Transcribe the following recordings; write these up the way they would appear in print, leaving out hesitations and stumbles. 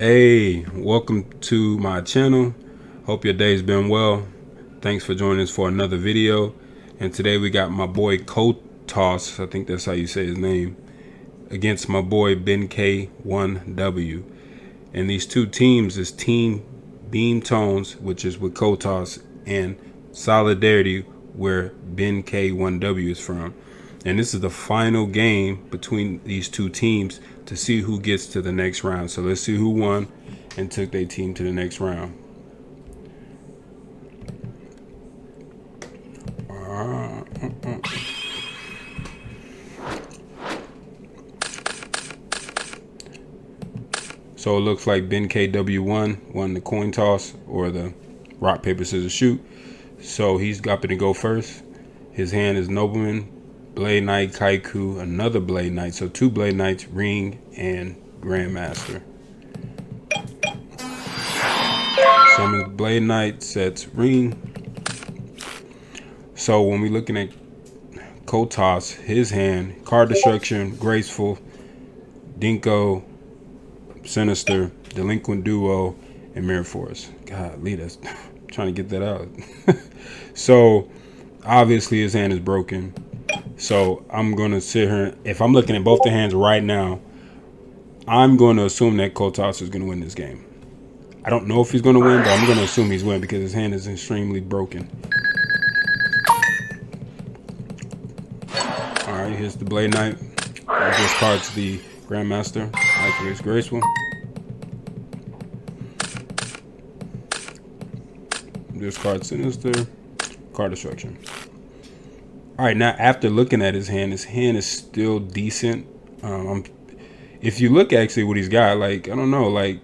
Hey, welcome to my channel. Hope your day's been well. Thanks for joining us for another video. And today we got my boy Kotsos, I think that's how you say his name, against my boy Ben K1W. And these two teams is Team Beam Tones, which is with Kotsos, and Solidarity, where Ben K1W is from. And this is the final game between these two teams to see who gets to the next round. So let's see who won and took their team to the next round. So it looks like Ben KW won the coin toss, or the rock, paper, scissors, shoot. So he's got to go first. His hand is Nobleman, Blade Knight, Kaiku, another Blade Knight. So two Blade Knights, Ring, and Grandmaster. Summons Blade Knight, sets Ring. So when we're looking at Kotsos, his hand, Card Destruction, Graceful, Dinko, Sinister, Delinquent Duo, and Mirror Force. God, lead us. Trying to get that out. So obviously his hand is broken. So I'm going to sit here. If I'm looking at both the hands right now, I'm going to assume that Kotsos is going to win this game. I don't know if he's going to win, but I'm going to assume he's winning because his hand is extremely broken. All right, here's the Blade Knight. This card's the Grandmaster. Actually, it's Graceful. This card Sinister. Card Destruction. All right, now after looking at his hand is still decent. If you look actually what he's got, like, I don't know, like,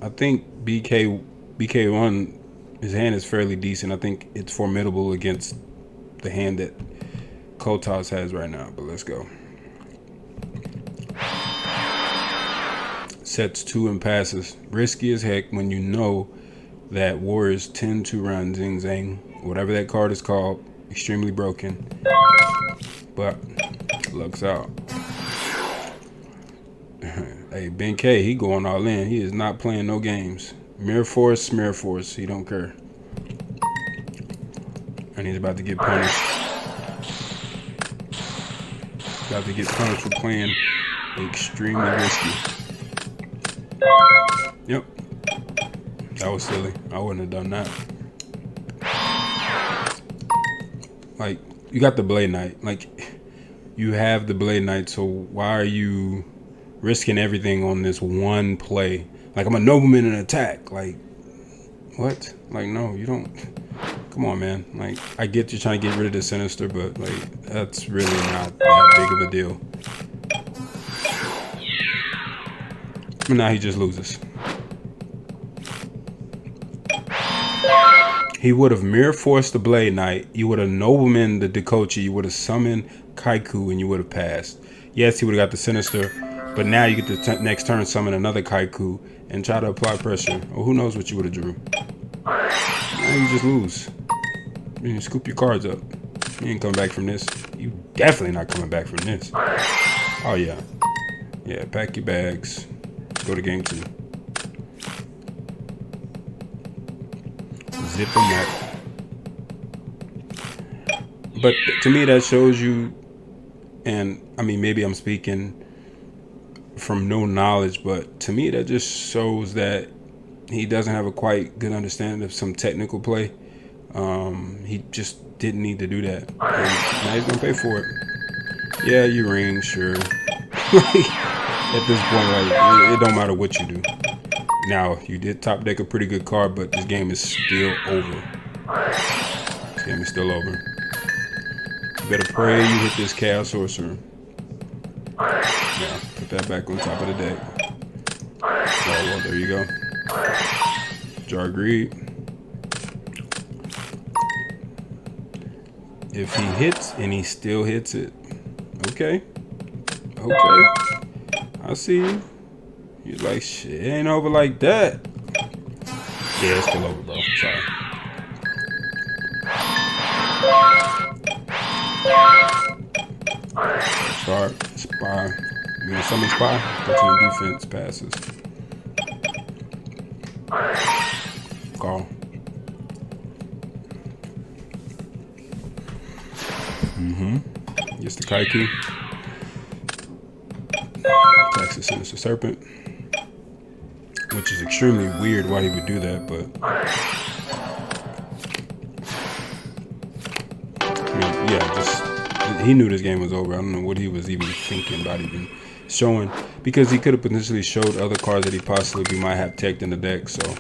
I think BK1, his hand is fairly decent. I think it's formidable against the hand that Kotsos has right now, but let's go. Sets 2 and passes. Risky as heck when you know that Warriors tend to run Zing Zang, whatever that card is called, extremely broken. But looks out. Hey, Ben K, he going all in. He is not playing no games. Mirror Force, he don't care. And he's about to get punished. About to get punished for playing extremely risky. Yep. That was silly. I wouldn't have done that. Like, you got the Blade Knight. Like, you have the Blade Knight, so why are you risking everything on this one play? Like, I'm a nobleman in attack. Like, what? Like, no, you don't. Come on, man. Like, I get you trying to get rid of the Sinister, but, like, that's really not that big of a deal. And now he just loses. He would have Mirror Forced the Blade Knight. You would have Nobleman the Dekochi. You would have summoned Kaiku and you would have passed. Yes, he would have got the Sinister, but now you get the next turn summon another Kaiku and try to apply pressure. Or who knows what you would have drew. Now you just lose. You scoop your cards up. You ain't coming back from this. You definitely not coming back from this. Oh yeah. Yeah, pack your bags. Let's go to game 2. Zip them up. But to me that shows you, and I mean maybe I'm speaking from no knowledge, but to me that just shows that he doesn't have a quite good understanding of some technical play. He just didn't need to do that. And now he's gonna pay for it. Yeah, you ring, sure. At this point, like, it don't matter what you do. Now, you did top deck a pretty good card, but this game is still over. This game is still over. You better pray you hit this Chaos Sorcerer. Yeah, put that back on top of the deck. Oh, well, there you go. Jar Greed. If he hits and he still hits it. Okay. Okay. I see you. You're like, shit, it ain't over like that. Yeah, it's still over, bro. Sorry. Start, spy. You gonna summon spy? Go to the defense passes. Call. Gets the Kaiku. Attacks the Sinister Serpent. Which is extremely weird why he would do that, but I mean, yeah, just he knew this game was over. I don't know what he was even thinking about even showing, because he could have potentially showed other cards that he possibly might have teched in the deck. So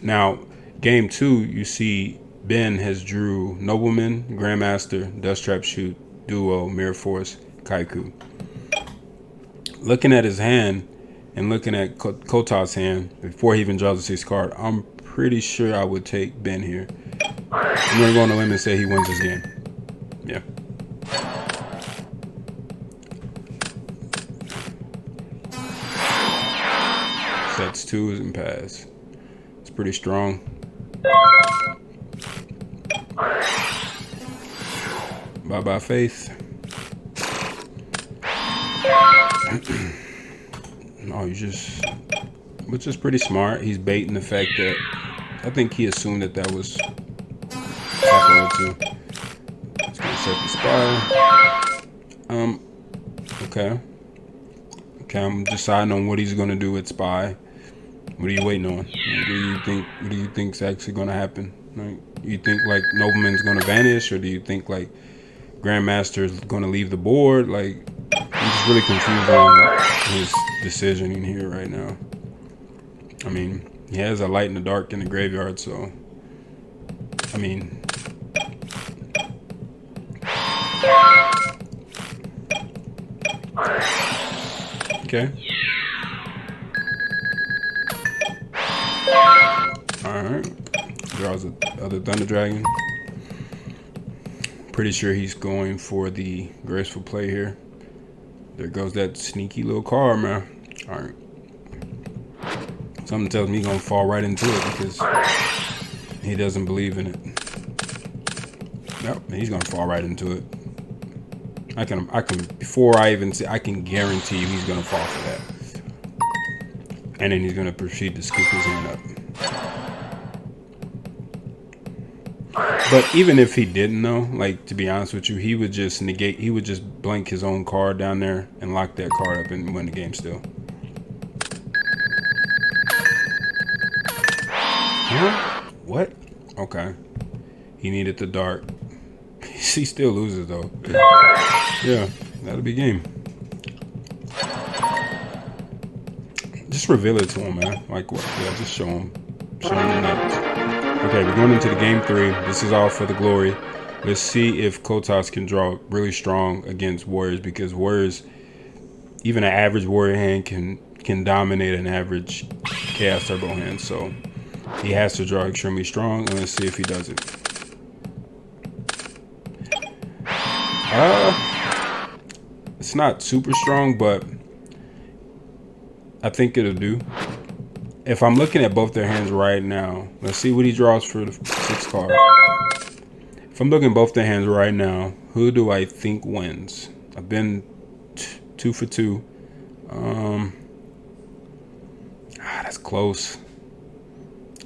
now game 2, you see Ben has drew Nobleman, Grandmaster, Dust Trap Shoot, Duo, Mirror Force, Kaiku. Looking at his hand and looking at Kotsos' hand before he even draws the 6th card, I'm pretty sure I would take Ben here. I'm gonna go on the limb and say he wins this game. Yeah. Sets 2 and pass. It's pretty strong. Bye bye faith. No, which is pretty smart. He's baiting the fact that I think he assumed that was Sakura too. Let's go set the spy. Okay. Okay, I'm deciding on what he's gonna do with spy. What are you waiting on? What do you think's actually gonna happen? Like, you think like Nobleman's gonna vanish, or do you think like Grandmaster's gonna leave the board? Like, I'm just really confused on his decisioning here right now. I mean, he has a light in the dark in the graveyard, so I mean, okay. Alright. Draws the other Thunder Dragon. Pretty sure he's going for the graceful play here. There goes that sneaky little card, man. Alright. Something tells me he's gonna fall right into it because he doesn't believe in it. Yep, he's gonna fall right into it. I can before I even say, I can guarantee you he's gonna fall for that. And then he's gonna proceed to scoop his hand up. But even if he didn't know, like, to be honest with you, he would just blank his own card down there and lock that card up and win the game still. Huh? What? Okay. He needed the dark. He still loses though. Yeah, that'll be game. Just reveal it to him, man. Like what? Yeah, just show him. Show him the nuts. Okay, we're going into the game 3. This is all for the glory. Let's see if Kotsos can draw really strong against Warriors, because Warriors, even an average Warrior hand can dominate an average Chaos Turbo hand. So he has to draw extremely strong, and let's see if he does it. It's not super strong, but I think it'll do. If I'm looking at both their hands right now, let's see what he draws for the 6th card. If I'm looking at both their hands right now, who do I think wins? I've been 2 for 2. That's close.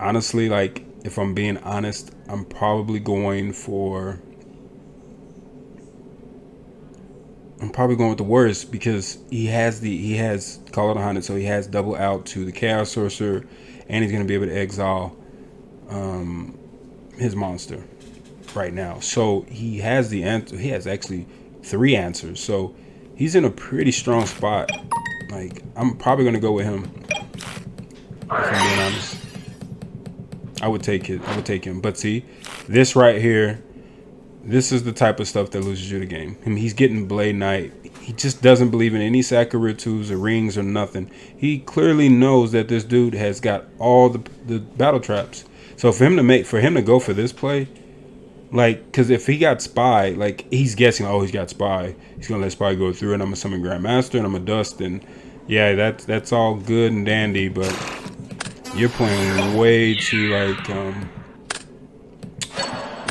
Honestly, like, if I'm being honest, I'm probably going with the Warriors, because he has Call It 100, so he has double out to the Chaos Sorcerer, and he's going to be able to exile his monster right now. So he has the answer. He has actually 3 answers. So he's in a pretty strong spot. Like, I'm probably going to go with him. If I'm being honest, I would take it. I would take him. But see, this right here, this is the type of stuff that loses you the game. I mean, he's getting Blade Knight. He just doesn't believe in any Sakura 2s or rings or nothing. He clearly knows that this dude has got all the battle traps. So for him to go for this play, like, because if he got Spy, like, he's guessing, oh, he's got Spy. He's gonna let Spy go through, and I'm gonna summon Grandmaster, and I'm gonna Dust, and yeah, that's all good and dandy, but you're playing way too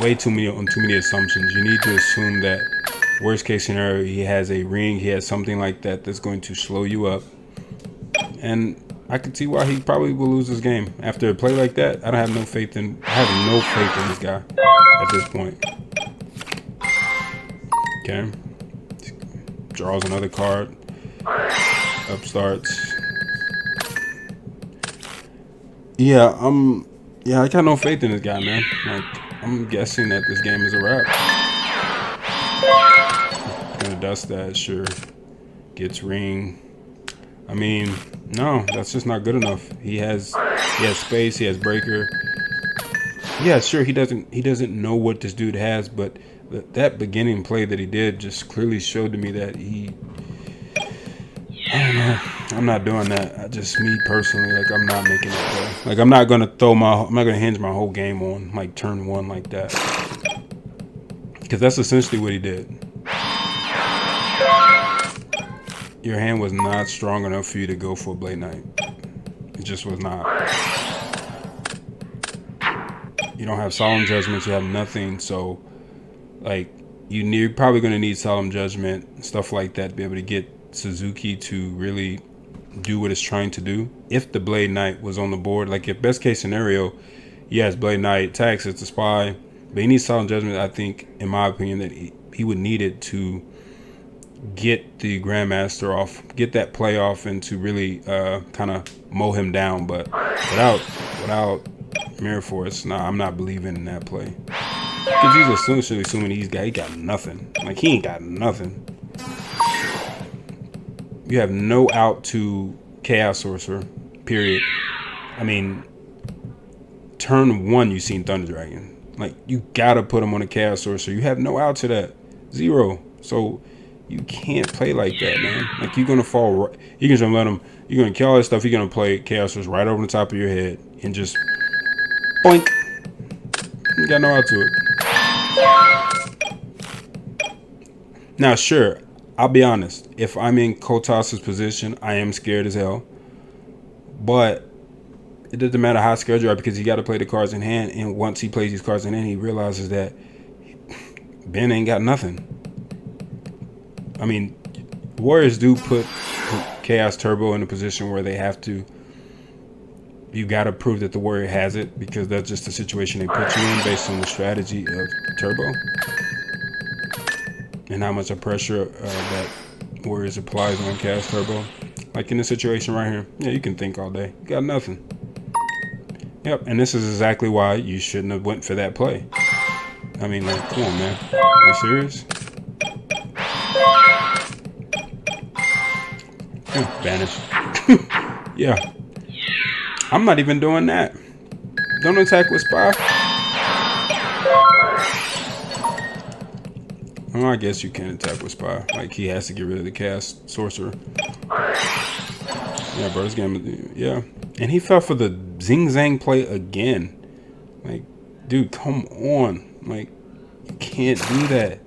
way too many assumptions. You need to assume that worst case scenario, he has a ring, he has something like that that's going to slow you up. And I could see why he probably will lose this game after a play like that. I have no faith in this guy at this point. Okay, draws another card. Up starts. Yeah, I got no faith in this guy, man. Like, I'm guessing that this game is a wrap. Gonna dust that, sure. Gets ring. I mean, no, that's just not good enough. He has space, he has breaker. Yeah, sure, he doesn't know what this dude has, but that beginning play that he did just clearly showed to me that I don't know. I'm not doing that. Me personally, like, I'm not making that play. Like, I'm not gonna hinge my whole game on like turn one like that, because that's essentially what he did. Your hand was not strong enough for you to go for a Blade Knight. It just was not. You don't have Solemn Judgment. You have nothing. So, like, you're probably going to need Solemn Judgment, stuff like that, to be able to get Suzuki to really do what it's trying to do. If the Blade Knight was on the board, like, if best case scenario, yes, Blade Knight attacks, it's a spy, but he needs Solemn Judgment. I think, in my opinion, that he would need it to get the Grandmaster off, get that play off, and to really kind of mow him down. But without Mirror Force, nah, I'm not believing in that play. Because he's essentially assuming he got nothing. Like, he ain't got nothing. You have no out to Chaos Sorcerer, period. I mean, turn one, you seen Thunder Dragon. Like, you gotta put him on a Chaos Sorcerer. You have no out to that. 0. So you can't play like that, man. Like, you're gonna fall right. You can just let him. You're gonna kill all that stuff. You're gonna play Chaos Sorcerer right over the top of your head and just boink. You got no out to it. Now, sure, I'll be honest. If I'm in Kotsos' position, I am scared as hell. But it doesn't matter how scared you are, because you got to play the cards in hand. And once he plays these cards in hand, he realizes that Ben ain't got nothing. I mean, Warriors do put Chaos Turbo in a position where they have to. You got to prove that the Warrior has it, because that's just the situation they put you in based on the strategy of Turbo and how much of pressure that Warriors applies on Chaos Turbo. Like in this situation right here, yeah, you can think all day. You got nothing. Yep, and this is exactly why you shouldn't have went for that play. I mean, like, come on, man. Are you serious? Vanish. Yeah. I'm not even doing that. Don't attack with Spy. Oh, I guess you can attack with Spy. Like, he has to get rid of the Cast Sorcerer. Yeah, bro, this game, yeah. And he fell for the Zing Zang play again. Like, dude, come on. Like, you can't do that.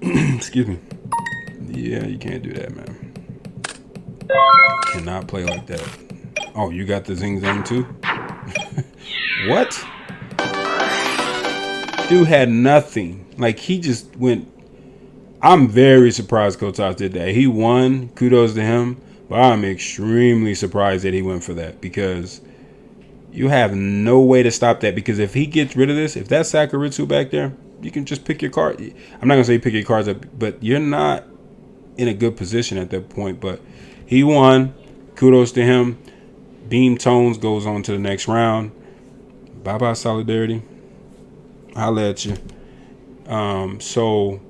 Excuse me. Yeah, you can't do that, man. Cannot play like that. Oh, you got the Zing Zang too? What? Dude had nothing. Like, he just went. I'm very surprised Kotsos did that. He won. Kudos to him. But I'm extremely surprised that he went for that, because you have no way to stop that. Because if he gets rid of this, if that's Sakuritsu back there, you can just pick your card. I'm not going to say pick your cards up, but you're not in a good position at that point. But he won. Kudos to him. Beam Tones goes on to the next round. Bye-bye, Solidarity. I'll at you. So,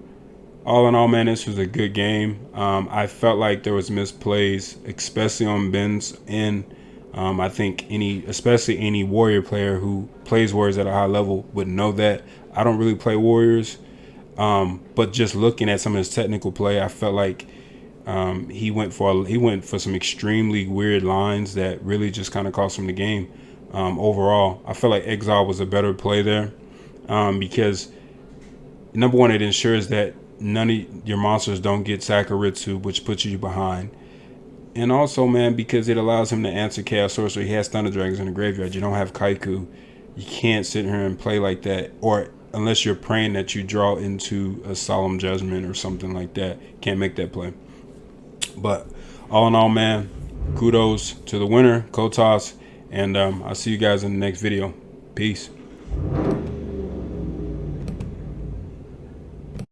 all in all, man, this was a good game. I felt like there was misplays, especially on Ben's end. I think especially any Warrior player who plays Warriors at a high level would know that. I don't really play Warriors, but just looking at some of his technical play, I felt like he went for some extremely weird lines that really just kind of cost him the game. Overall, I feel like Exile was a better play there, because number one, it ensures that none of your monsters don't get Sakuritsu, which puts you behind. And also, man, because it allows him to answer Chaos Sorcerer. He has Thunder Dragons in the graveyard. You don't have Kaiku. You can't sit here and play like that. Or unless you're praying that you draw into a Solemn Judgment or something like that. Can't make that play. But all in all, man, kudos to the winner, Kotsos, and I'll see you guys in the next video. Peace.